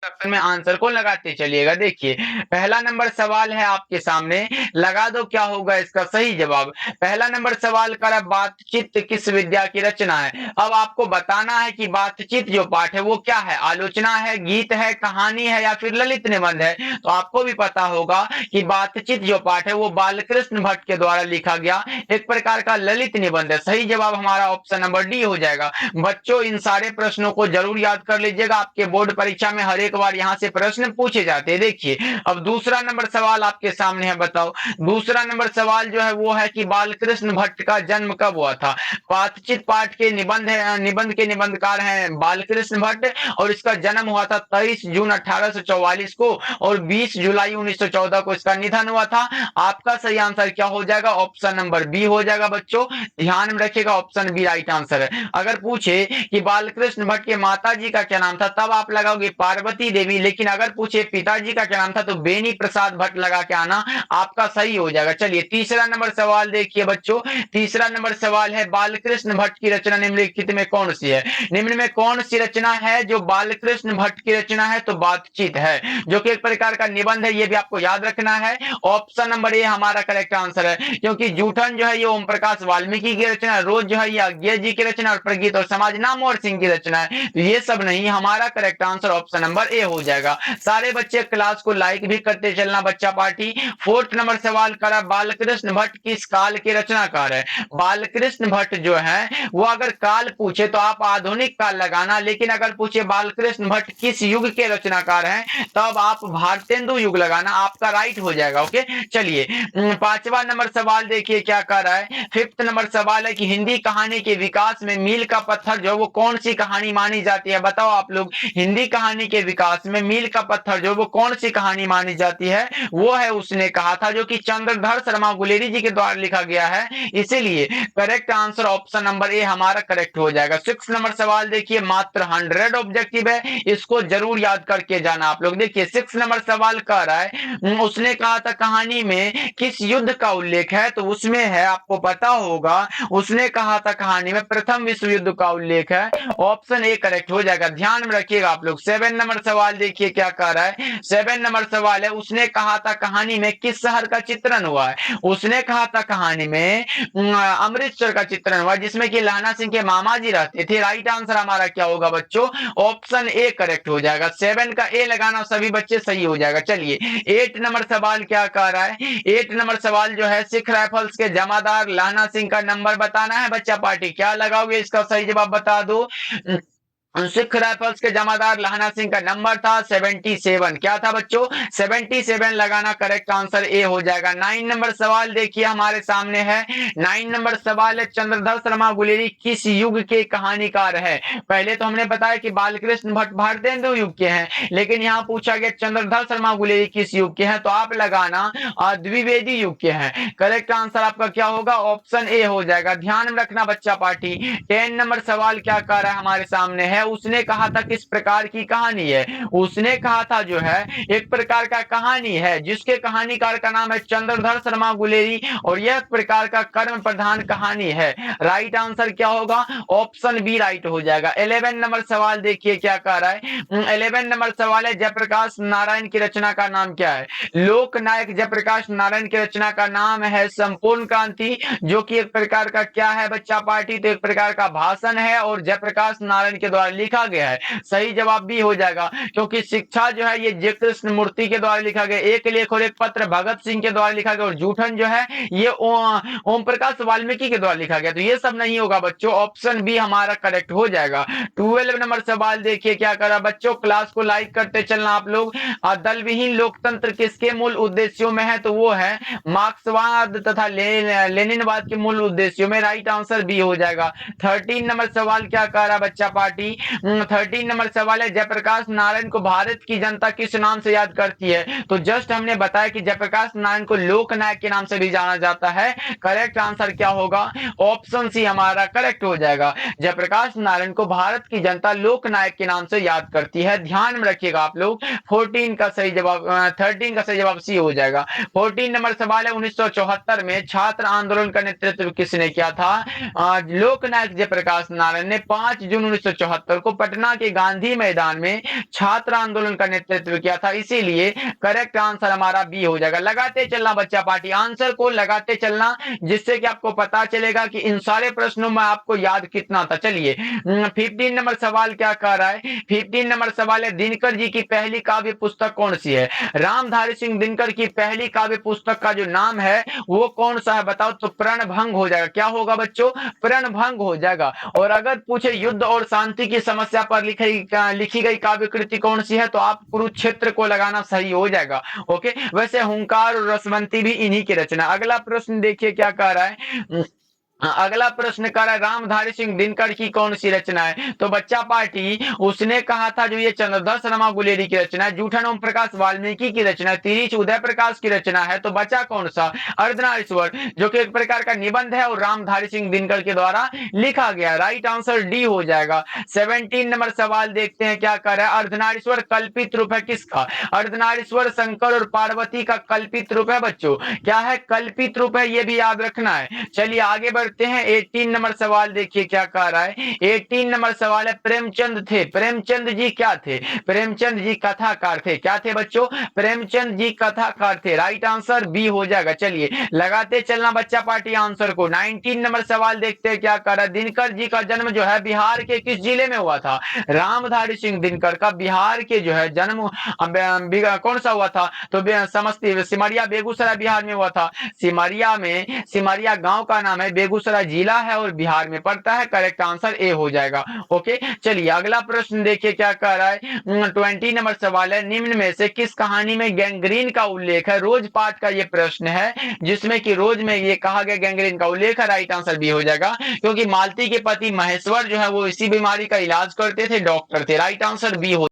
Option में answer को लगाते चलिएगा। देखिए पहला नंबर सवाल है आपके सामने, लगा दो क्या होगा इसका सही जवाब। पहला नंबर सवाल करा बातचीत किस विद्या की रचना है। अब आपको बताना है कि बातचीत जो पाठ है वो क्या है, आलोचना है, गीत है, कहानी है या फिर ललित निबंध है। तो आपको भी पता होगा कि बातचीत जो पाठ है वो बालकृष्ण भट्ट के द्वारा लिखा गया एक प्रकार का ललित निबंध है। सही जवाब हमारा ऑप्शन नंबर डी हो जाएगा। बच्चों इन सारे प्रश्नों को जरूर याद कर लीजिएगा, आपके बोर्ड परीक्षा में हर एक बार यहाँ से प्रश्न पूछे जाते हैं। देखिए अब दूसरा नंबर सवाल आपके सामने है, बताओ दूसरा नंबर सवाल जो है वो है कि बालकृष्ण भट्ट का जन्म कब हुआ था। बातचीत पाठ के निबंध के निबंधकार हैं बालकृष्ण भट्ट और इसका जन्म हुआ था 23 जून 1844 को और 20 जुलाई 1914 को इसका निधन हुआ था। आपका सही आंसर क्या हो जाएगा, ऑप्शन नंबर बी हो जाएगा। बच्चों ध्यान में रखिएगा, ऑप्शन बी राइट आंसर है। अगर पूछे कि बालकृष्ण भट्ट के माताजी का क्या नाम था तब आप लगाओगे पार्वती देवी, लेकिन अगर पूछे पिताजी का क्या नाम था तो बेनी प्रसाद भट्ट लगा के आना, आपका सही हो जाएगा। चलिए तीसरा नंबर सवाल देखिए बच्चों, तीसरा नंबर सवाल है बालकृष्ण भट्ट की रचना निम्नलिखित में कौन सी है। निम्न में कौन सी रचना है जो बालकृष्ण भट्ट की रचना है, तो बातचीत है जो कि एक प्रकार का निबंध है, ये भी आपको याद रखना है। ऑप्शन नंबर ए हमारा करेक्ट आंसर है, क्योंकि जूठन जो है ये ओम प्रकाश वाल्मीकि की रचना है, रोज जो है ये अज्ञे जी की रचना और प्रगीत और समाज नामवर सिंह की रचना है। तो ये सब नहीं, हमारा correct answer option number A हो जाएगा। सारे बच्चे क्लास को लाइक भी करते चलना बच्चा पार्टी। फोर्थ नंबर सवाल करा बालकृष्ण भट्ट किस काल के रचनाकार है। बालकृष्ण भट्ट जो है वो अगर काल पूछे तो आप आधुनिक काल लगाना, लेकिन अगर पूछे बालकृष्ण भट्ट किस युग के रचनाकार हैं तब आप भारतेंदु युग लगाना, आपका राइट हो जाएगा। ओके चलिए पांचवा नंबर सवाल देखिए क्या कर रहा है। फिफ्थ नंबर सवाल है कि हिंदी कहानी के विकास में मील का पत्थर जो वो कौन सी कहानी मानी जाती है। बताओ आप लोग, हिंदी कहानी के विकास में मील का पत्थर जो वो कौन सी कहानी मानी जाती है। वो है उसने कहा था जो कि चंद्रधर शर्मा गुलेरी जी के द्वारा लिखा गया है, इसीलिए correct answer option number A हमारा करेक्ट हो जाएगा। सिक्स नंबर सवाल देखिए मात्र 100 ऑब्जेक्टिव है, इसको जरूर याद करके जाना आप लोग। देखिए सिक्स नंबर सवाल कह रहा है उसने कहा था कहानी में किस युद्ध का उल्लेख है, तो उसमें है आपको पता होगा उसने कहा था कहानी में प्रथम विश्व युद्ध का उल्लेख है, ऑप्शन ए करेक्ट हो जाएगा। ध्यान में रखिएगा आप लोग। सेवन नंबर सवाल देखिए क्या कह रहा है। सेवन नंबर सवाल है उसने कहा था कहानी में किस शहर का चित्रण हुआ है। उसने कहा था कहानी में अमृतसर का चित्रण हुआ जिसमें कि लहना सिंह के मामा जी रहते थे। राइट आंसर हमारा क्या होगा बच्चों, ऑप्शन ए करेक्ट हो जाएगा। सेवन का ए लगाना सभी बच्चे सही हो जाएगा। चलिए एट नंबर सवाल क्या कह रहा है। एट नंबर सवाल जो है सिख राइफल्स के जमादार लहना सिंह का नंबर बताना है बच्चा पार्टी, क्या लगाओगे इसका सही जवाब बता दो। सिख राइफल्स के जमादार लहना सिंह का नंबर था 77। क्या था बच्चों, 77 लगाना करेक्ट आंसर ए हो जाएगा। 9 नंबर सवाल देखिए हमारे सामने है। 9 नंबर सवाल है चंद्रधर शर्मा गुलेरी किस युग के कहानीकार है। पहले तो हमने बताया कि बालकृष्ण भट्ट भारतेंदु युग के हैं, लेकिन यहाँ पूछा गया चंद्रधर शर्मा गुलेरी किस युग के हैं, तो आप लगाना द्विवेदी युग के हैं। करेक्ट आंसर आपका क्या होगा, ऑप्शन ए हो जाएगा। ध्यान में रखना बच्चा पार्टी। 10 नंबर सवाल क्या कह रहा है हमारे सामने है। उसने कहा था किस प्रकार की कहानी है। उसने कहा था जो है एक प्रकार का कहानी है जिसके कहानीकार का नाम है चंद्रधर शर्मा गुलेरी और यह एक प्रकार का कर्म प्रधान कहानी है। राइट आंसर क्या होगा, ऑप्शन बी राइट हो जाएगा। 11 नंबर सवाल देखिए क्या कह रहा है। 11 नंबर सवाल है जयप्रकाश नारायण की रचना का नाम क्या है। लोक नायक जयप्रकाश नारायण की रचना का नाम है संपूर्ण क्रांति, जो कि एक प्रकार का क्या है बच्चा पार्टी, तो एक प्रकार का भाषण है और जयप्रकाश नारायण के द्वारा लिखा गया है। सही जवाब भी हो जाएगा, क्योंकि शिक्षा जो है ये जय कृष्ण मूर्ति के द्वारा लिखा गया। एक लेख और एक पत्र भगत सिंह के द्वारा लिखा गया और जूठन जो है ये ओम प्रकाश वाल्मीकि के द्वारा लिखा गया। तो ये सब नहीं होगा बच्चों, ऑप्शन बी हमारा करेक्ट हो जाएगा। 12 नंबर सवाल देखिए क्या करा बच्चों, क्लास को लाइक करते चलना आप लोग। दल विहीन लोकतंत्र किसके मूल उद्देश्यों में है, तो वो है मार्क्सवाद तथा लेनिनवाद के मूल उद्देश्यों में। राइट आंसर बी हो जाएगा। 13 नंबर सवाल क्या कह रहा बच्चा पार्टी। 13 नंबर सवाल है जयप्रकाश नारायण को भारत की जनता किस नाम से याद करती है, तो जस्ट हमने बताया कि जयप्रकाश नारायण को लोक नायक के नाम से भी जाना जाता है। करेक्ट आंसर क्या होगा, ऑप्शन सी हमारा करेक्ट हो जाएगा। जयप्रकाश नारायण को भारत की जनता लोक नायक के नाम से याद करती है। ध्यान में रखिएगा आप लोग। 14 का सही जवाब 13 का सही जवाब सी हो जाएगा। 14 नंबर सवाल है 1974 में छात्र आंदोलन का नेतृत्व किसने किया था। लोक नायक जयप्रकाश नारायण ने 5 जून 1974 अंबेडकर को पटना के गांधी मैदान में छात्र आंदोलन का नेतृत्व किया था, इसीलिए करेक्ट आंसर हमारा बी हो जाएगा। लगाते चलना बच्चा पार्टी, आंसर को लगाते चलना, जिससे कि आपको पता चलेगा कि इन सारे प्रश्नों में आपको याद कितना था। चलिए 15 नंबर सवाल क्या कह रहा है, 15 नंबर सवाल है दिनकर जी की पहली काव्य पुस्तक कौन सी है। रामधारी सिंह दिनकर की पहली काव्य पुस्तक का जो नाम है वो कौन सा है बताओ, तो प्रणभंग हो जाएगा। क्या होगा बच्चों, प्रणभंग हो जाएगा। और अगर पूछे युद्ध और शांति की समस्या पर लिखी गई काव्य कृति कौन सी है, तो आप कुरुक्षेत्र को लगाना सही हो जाएगा। ओके, वैसे हुंकार और रसवंती भी इन्हीं की रचना। अगला प्रश्न देखिए क्या कह रहा है, अगला प्रश्न कर रहा है रामधारी सिंह दिनकर की कौन सी रचना है। तो बच्चा पार्टी उसने कहा था जो ये चंद्रधर रमा गुलेरी की रचना है, जूठन ओम प्रकाश वाल्मीकि की रचना है, तिरीच उदय प्रकाश की रचना है। तो बचा कौन सा, अर्धनारीश्वर, जो कि एक प्रकार का निबंध है और रामधारी सिंह दिनकर के द्वारा लिखा गया। राइट आंसर डी हो जाएगा। 17 नंबर सवाल देखते हैं क्या कर रहा है, अर्धनारीश्वर कल्पित रूप है किसका। अर्धनारीश्वर शंकर और पार्वती का कल्पित रूप है बच्चों। क्या है, कल्पित रूप है, ये भी याद रखना है। चलिए आगे बढ़ हैं 18 नंबर सवाल देखिए क्या कह रहा है। 18 नंबर सवाल है प्रेमचंद थे, प्रेमचंद जी क्या थे, प्रेमचंद जी कथाकार थे। क्या थे बच्चों, प्रेमचंद जी कथाकार थे। राइट आंसर बी हो जाएगा। चलिए लगाते चलना बच्चा पार्टी आंसर को। 19 नंबर सवाल देखते हैं क्या कर रहा है, दिनकर जी का जन्म जो है बिहार के किस जिले में हुआ था। रामधारी सिंह दिनकर का बिहार के जो है जन्म कौन सा हुआ था, तो समस्ती सिमरिया बेगूसराय बिहार में हुआ था। सिमरिया में, सिमरिया गांव का नाम है, बेगूसराय जिला है और बिहार में पड़ता है। करेक्ट आंसर ए हो जाएगा। ओके, चलिए अगला प्रश्न देखिए क्या कह रहा है। 20 नंबर सवाल है निम्न में से किस कहानी में गैंग्रीन का उल्लेख है। रोज पाठ का ये प्रश्न है जिसमें कि रोज में ये कहा गया गैंग्रीन का उल्लेख है। राइट आंसर बी हो जाएगा, क्योंकि मालती के पति महेश्वर जो है वो इसी बीमारी का इलाज करते थे, डॉक्टर थे। राइट आंसर बी हो